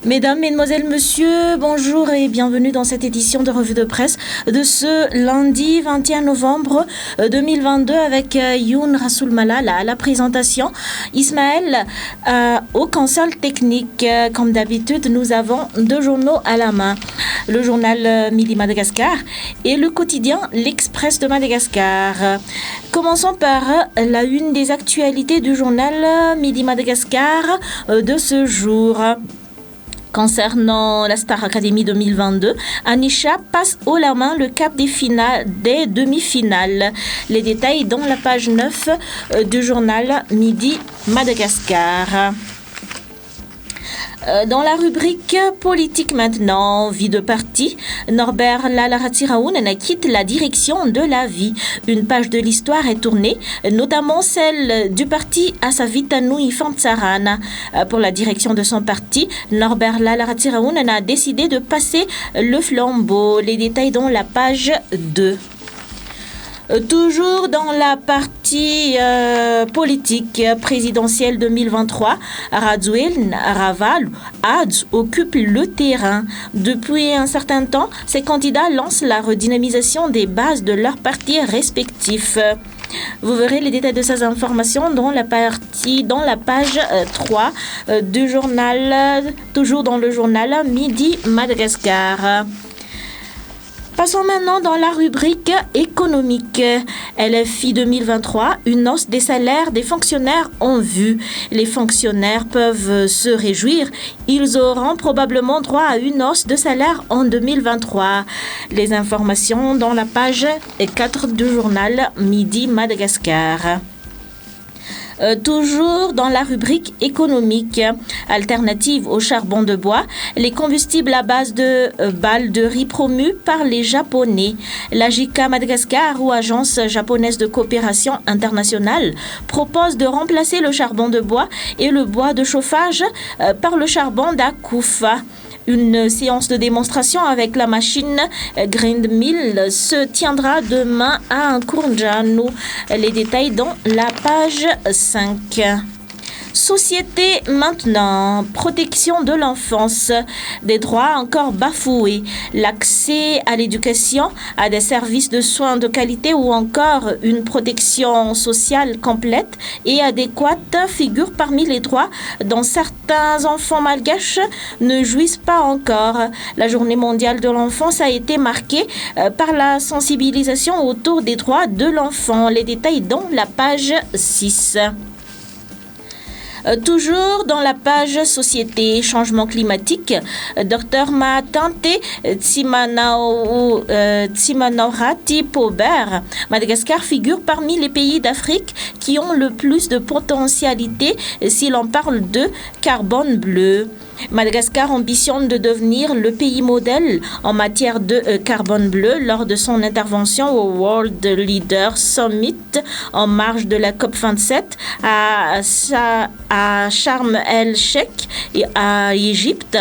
Mesdames, Mesdemoiselles, Messieurs, bonjour et bienvenue dans cette édition de Revue de Presse de ce lundi 21 novembre 2022 avec Youn Rassoul Malal à la présentation, Ismaël au console technique. Comme d'habitude, nous avons deux journaux à la main, le journal Midi Madagascar et le quotidien L'Express de Madagascar. Commençons par la une des actualités du journal Midi Madagascar de ce jour. Concernant la Star Academy 2022, Anisha passe haut la main le cap des demi-finales. Les détails dans la page 9 du journal Midi Madagascar. Dans la rubrique politique maintenant, vie de parti, Norbert Lalaratiraoun quitte la direction de la vie. Une page de l'histoire est tournée, notamment celle du parti Asavitanoui Fantsarana. Pour la direction de son parti, Norbert Lalaratiraoun a décidé de passer le flambeau. Les détails dans la page 2. Toujours dans la partie politique présidentielle 2023, Raduel Raval Adz occupe le terrain. Depuis un certain temps, ces candidats lancent la redynamisation des bases de leurs partis respectifs. Vous verrez les détails de ces informations dans la page 3 du journal, toujours dans le journal Midi Madagascar. Passons maintenant dans la rubrique économique. LFI 2023, une hausse des salaires des fonctionnaires en vue. Les fonctionnaires peuvent se réjouir. Ils auront probablement droit à une hausse de salaire en 2023. Les informations dans la page 4 du journal Midi Madagascar. Toujours dans la rubrique économique, alternative au charbon de bois, les combustibles à base de balles de riz promus par les Japonais. La JICA Madagascar, ou Agence japonaise de coopération internationale, propose de remplacer le charbon de bois et le bois de chauffage par le charbon d'Akufa. Une séance de démonstration avec la machine Grindmill se tiendra demain à Nkourndjanou. Les détails dans la page 5. Société maintenant, protection de l'enfance, des droits encore bafoués, l'accès à l'éducation, à des services de soins de qualité ou encore une protection sociale complète et adéquate figurent parmi les droits dont certains enfants malgaches ne jouissent pas encore. La journée mondiale de l'enfance a été marquée par la sensibilisation autour des droits de l'enfant. Les détails dans la page 6. Toujours dans la page Société, changement climatique, Dr Maatante Tsimanorati Pobert, Madagascar figure parmi les pays d'Afrique qui ont le plus de potentialité si l'on parle de carbone bleu. Madagascar ambitionne de devenir le pays modèle en matière de carbone bleu lors de son intervention au World Leaders Summit en marge de la COP27 à Sharm el-Sheikh et à Égypte.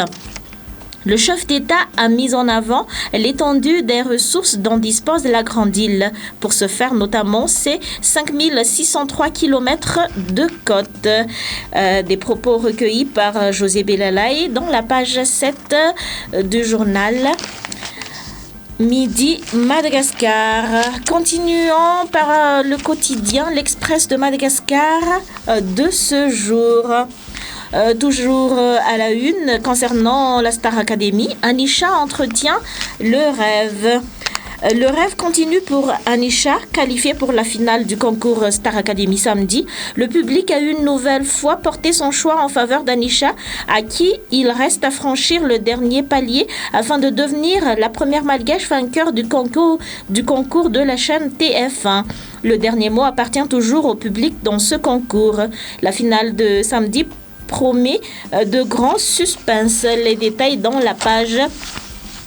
Le chef d'État a mis en avant l'étendue des ressources dont dispose la Grande Île. Pour ce faire, notamment, ses 5603 km de côte. Des propos recueillis par José Belalay dans la page 7 du journal Midi Madagascar. Continuons par le quotidien L'Express de Madagascar de ce jour. Toujours à la une, concernant la Star Academy, Anisha entretient le rêve. Le rêve continue pour Anisha, qualifiée pour la finale du concours Star Academy samedi. Le public a une nouvelle fois porté son choix en faveur d'Anisha, à qui il reste à franchir le dernier palier afin de devenir la première malgache vainqueur du concours de la chaîne TF1. Le dernier mot appartient toujours au public dans ce concours. La finale de samedi promet de grands suspens. Les détails dans la page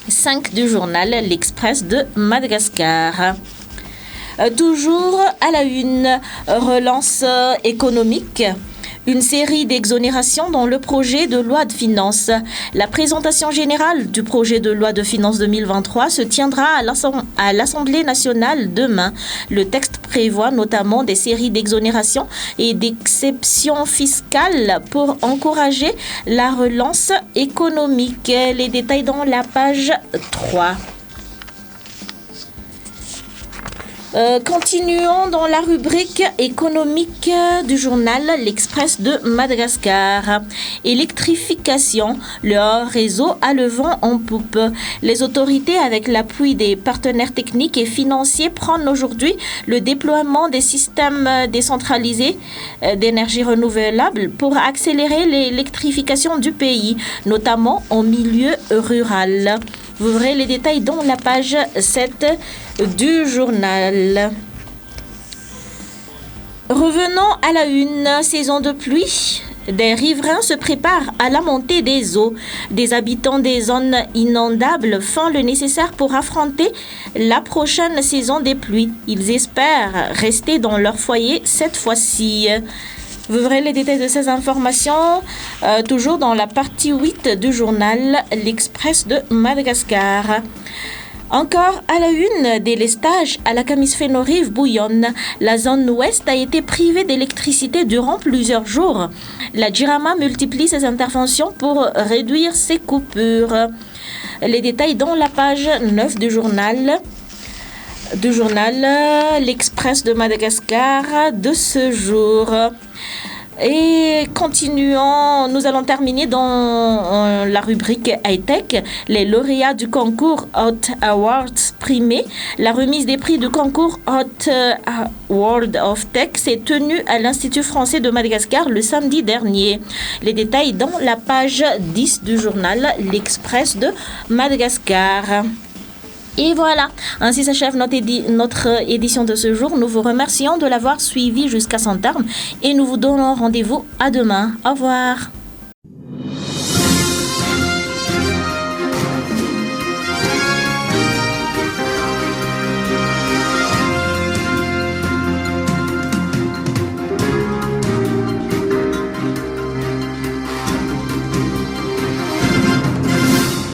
5 du journal L'Express de Madagascar. Toujours à la une, relance économique. Une série d'exonérations dans le projet de loi de finances. La présentation générale du projet de loi de finances 2023 se tiendra à l'Assemblée nationale demain. Le texte prévoit notamment des séries d'exonérations et d'exceptions fiscales pour encourager la relance économique. Les détails dans la page 3. Continuons dans la rubrique économique du journal L'Express de Madagascar. Électrification, le réseau a le vent en poupe. Les autorités, avec l'appui des partenaires techniques et financiers, prennent aujourd'hui le déploiement des systèmes décentralisés d'énergie renouvelable pour accélérer l'électrification du pays, notamment en milieu rural. Vous verrez les détails dans la page 7 du journal. Revenons à la une. Saison de pluie. Des riverains se préparent à la montée des eaux. Des habitants des zones inondables font le nécessaire pour affronter la prochaine saison des pluies. Ils espèrent rester dans leur foyer cette fois-ci. Vous verrez les détails de ces informations toujours dans la partie 8 du journal L'Express de Madagascar. Encore à la une, délestage à la Camisféno-Rive bouillonne. La zone ouest a été privée d'électricité durant plusieurs jours. La Jirama multiplie ses interventions pour réduire ses coupures. Les détails dans la page 9 du journal L'Express de Madagascar de ce jour. Et continuons, nous allons terminer dans la rubrique high-tech, les lauréats du concours Hot Awards primés. La remise des prix du concours Hot World of Tech s'est tenue à l'Institut français de Madagascar le samedi dernier. Les détails dans la page 10 du journal L'Express de Madagascar. Et voilà, ainsi s'achève notre édition de ce jour. Nous vous remercions de l'avoir suivi jusqu'à son terme et nous vous donnons rendez-vous à demain. Au revoir.